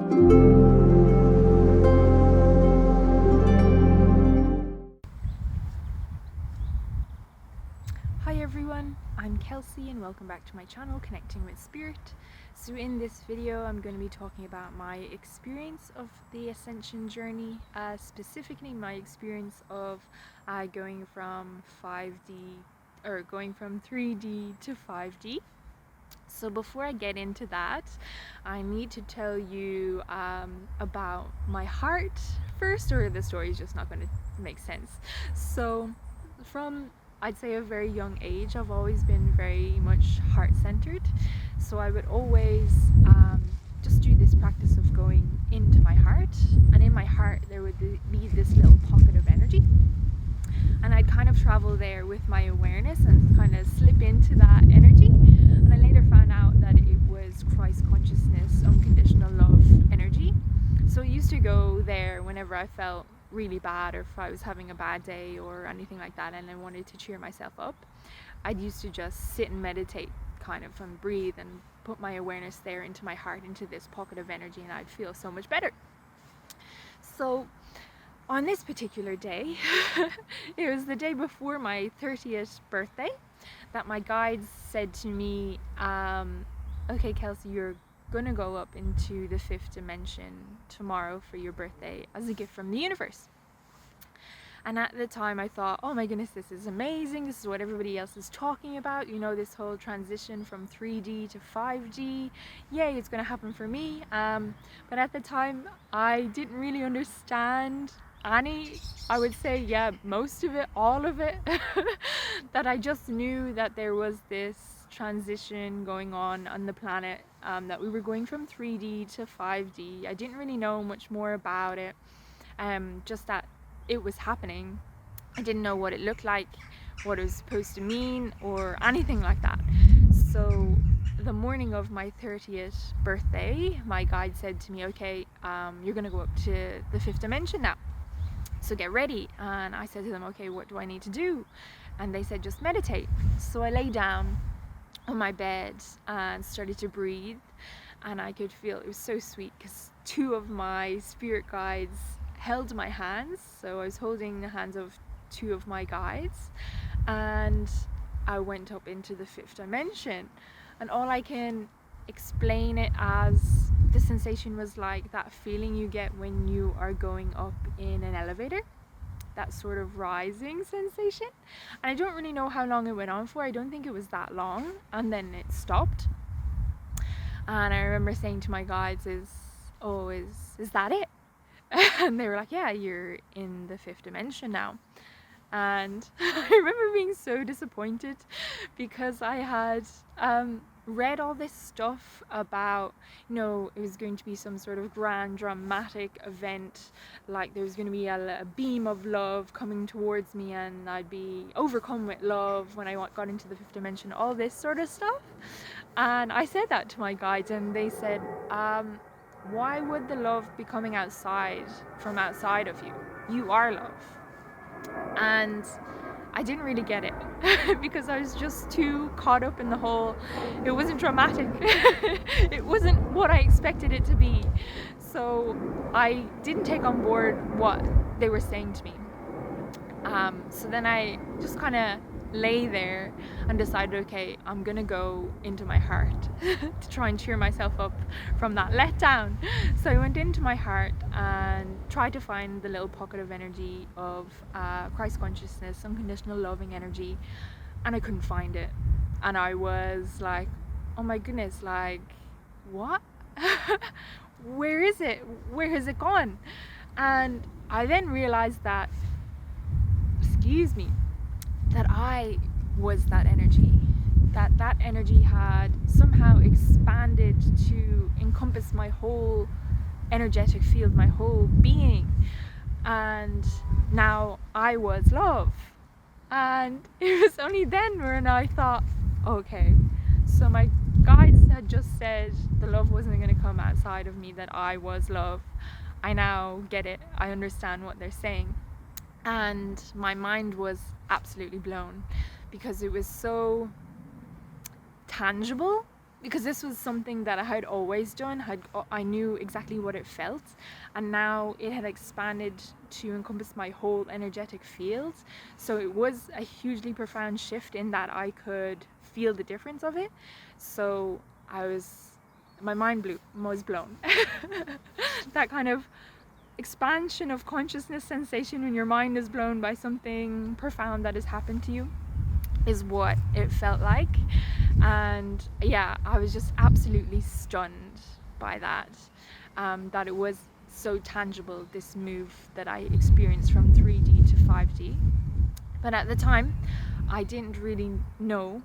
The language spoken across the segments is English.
Hi everyone, I'm Kelsey and welcome back to my channel, Connecting with Spirit. So in this video I'm going to be talking about my experience of the Ascension journey, specifically my experience of going from 3D to 5D. So before I get into that, I need to tell you about my heart first, or the story is just not going to make sense. So from, I'd say, a very young age, I've always been very much heart-centered. So I would always just do this practice of going into my heart, and in my heart there would be this little pocket of energy, and I'd kind of travel there with my awareness and kind of slip into that energy. And I later found out that it was Christ consciousness, unconditional love energy. So I used to go there whenever I felt really bad, or if I was having a bad day or anything like that and I wanted to cheer myself up. I'd used to just sit and meditate kind of and breathe and put my awareness there into my heart, into this pocket of energy, and I'd feel so much better. So on this particular day, it was the day before my 30th birthday, that my guides said to me, okay Kelsey, you're gonna go up into the 5th dimension tomorrow for your birthday as a gift from the universe. And at the time I thought, oh my goodness, this is amazing, this is what everybody else is talking about, you know, this whole transition from 3D to 5D, yay, it's gonna happen for me. But at the time I didn't really understand any, I would say, yeah, most of it, all of it. That I just knew that there was this transition going on the planet, that we were going from 3D to 5D. I didn't really know much more about it, just that it was happening. I didn't know what it looked like, what it was supposed to mean, or anything like that. So the morning of my 30th birthday, my guide said to me, okay, you're gonna go up to the 5th dimension now, so get ready. And I said to them, okay, what do I need to do? And they said, just meditate. So I lay down on my bed and started to breathe, and I could feel, it was so sweet because 2 of my spirit guides held my hands. So I was holding the hands of 2 of my guides, and I went up into the 5th dimension. And all I can explain it as, the sensation was like that feeling you get when you are going up in an elevator, that sort of rising sensation. And I don't really know how long it went on for. I don't think it was that long, and then it stopped. And I remember saying to my guides, is that it? And they were like, yeah, you're in the 5th dimension now. And I remember being so disappointed because I had read all this stuff about, you know, it was going to be some sort of grand dramatic event, like there was going to be a beam of love coming towards me and I'd be overcome with love when I got into the 5th dimension, all this sort of stuff. And I said that to my guides, and they said, why would the love be coming from outside of you? You are love. And I didn't really get it because I was just too caught up in the whole, it wasn't dramatic. It wasn't what I expected it to be. So I didn't take on board what they were saying to me. So then I just kind of lay there and decided, okay, I'm gonna go into my heart to try and cheer myself up from that letdown. So I went into my heart and tried to find the little pocket of energy of Christ consciousness, unconditional loving energy, and I couldn't find it. And I was like, oh my goodness, like, what? Where is it? Where has it gone? And I then realized that, that I was that energy, that energy had somehow expanded to encompass my whole energetic field, my whole being, and now I was love. And it was only then when I thought, okay, so my guides had just said the love wasn't going to come outside of me, that I was love. I now get it, I understand what they're saying. And my mind was absolutely blown because it was so tangible because this was something that I had always done. I knew exactly what it felt, and now it had expanded to encompass my whole energetic field. So it was a hugely profound shift in that I could feel the difference of it. So my mind was blown. That kind of expansion of consciousness sensation when your mind is blown by something profound that has happened to you is what it felt like. And yeah, I was just absolutely stunned by that, that it was so tangible, this move that I experienced from 3D to 5D. But at the time I didn't really know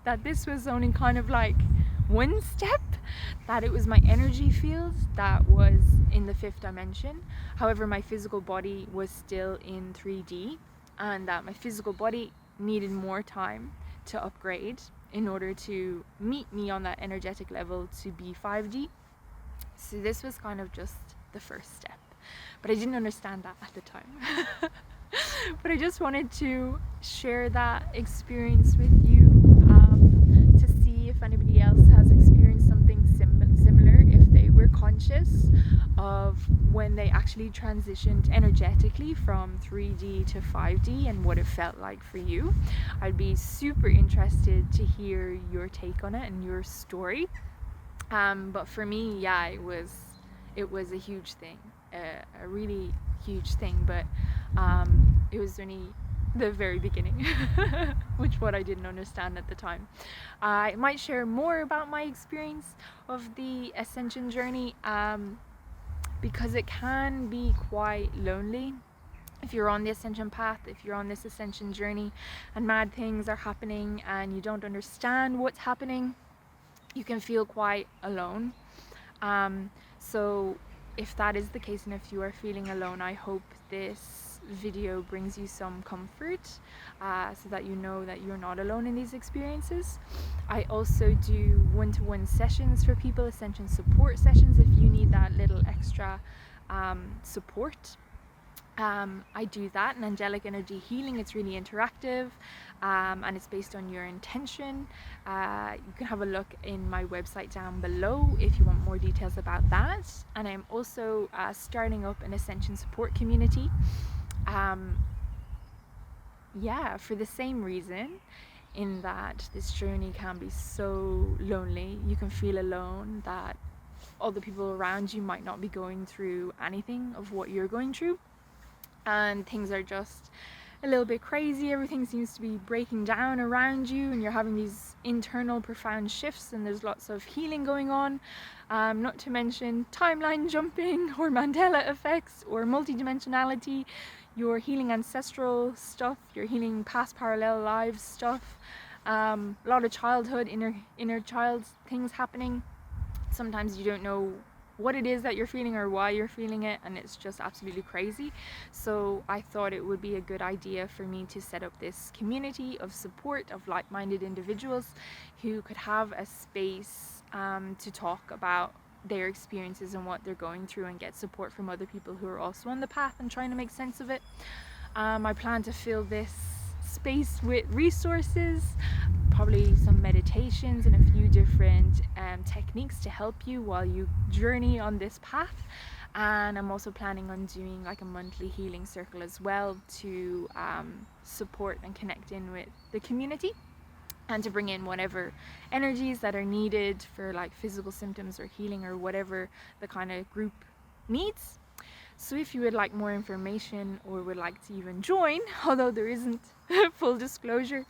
that this was only kind of like one step, that it was my energy field that was in the 5th dimension. However, my physical body was still in 3D, and that my physical body needed more time to upgrade in order to meet me on that energetic level to be 5D. So this was kind of just the first step, but I didn't understand that at the time. But I just wanted to share that experience with you, to see if anybody else has experienced something similar, if they were conscious of when they actually transitioned energetically from 3D to 5D and what it felt like for you. I'd be super interested to hear your take on it and your story. But for me, yeah, it was a huge thing, a really huge thing, but it was only the very beginning, which what I didn't understand at the time. I might share more about my experience of the ascension journey, because it can be quite lonely. If you're on the ascension path, if you're on this ascension journey and mad things are happening and you don't understand what's happening, you can feel quite alone. So if that is the case, and if you are feeling alone, I hope this video brings you some comfort, so that you know that you're not alone in these experiences. I also do one-to-one sessions for people, Ascension Support sessions, if you need that little extra support. I do that, and Angelic Energy Healing, it's really interactive, and it's based on your intention. You can have a look in my website down below if you want more details about that. And I'm also starting up an Ascension Support community, yeah, for the same reason, in that this journey can be so lonely. You can feel alone, that all the people around you might not be going through anything of what you're going through, and things are just a little bit crazy. Everything seems to be breaking down around you, and you're having these internal profound shifts, and there's lots of healing going on, not to mention timeline jumping or Mandela effects or multidimensionality. You're healing ancestral stuff, you're healing past parallel lives stuff, a lot of childhood, inner child things happening. Sometimes you don't know what it is that you're feeling or why you're feeling it, and it's just absolutely crazy. So I thought it would be a good idea for me to set up this community of support of like-minded individuals who could have a space to talk about their experiences and what they're going through, and get support from other people who are also on the path and trying to make sense of it. I plan to fill this space with resources, probably some meditations and a few different techniques to help you while you journey on this path. And I'm also planning on doing like a monthly healing circle as well, to support and connect in with the community, and to bring in whatever energies that are needed for like physical symptoms or healing or whatever the kind of group needs. So if you would like more information or would like to even join, although there isn't, full disclosure,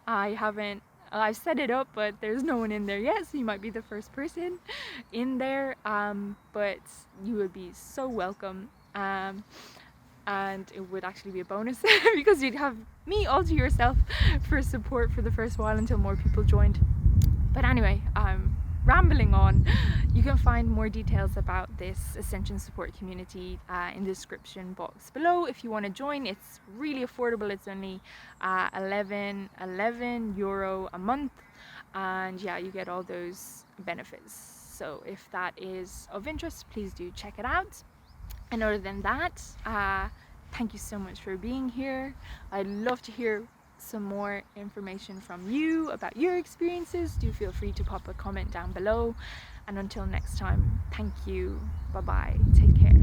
I've set it up, but there's no one in there yet, so you might be the first person in there, but you would be so welcome, and it would actually be a bonus because you'd have me all to yourself for support for the first while until more people joined. But anyway, I'm rambling on. You can find more details about this Ascension Support community in the description box below if you want to join. It's really affordable. It's only €11 a month, and yeah, you get all those benefits. So if that is of interest, please do check it out. And other than that, thank you so much for being here. I'd love to hear some more information from you about your experiences, do feel free to pop a comment down below. And until next time, thank you. Bye bye. Take care.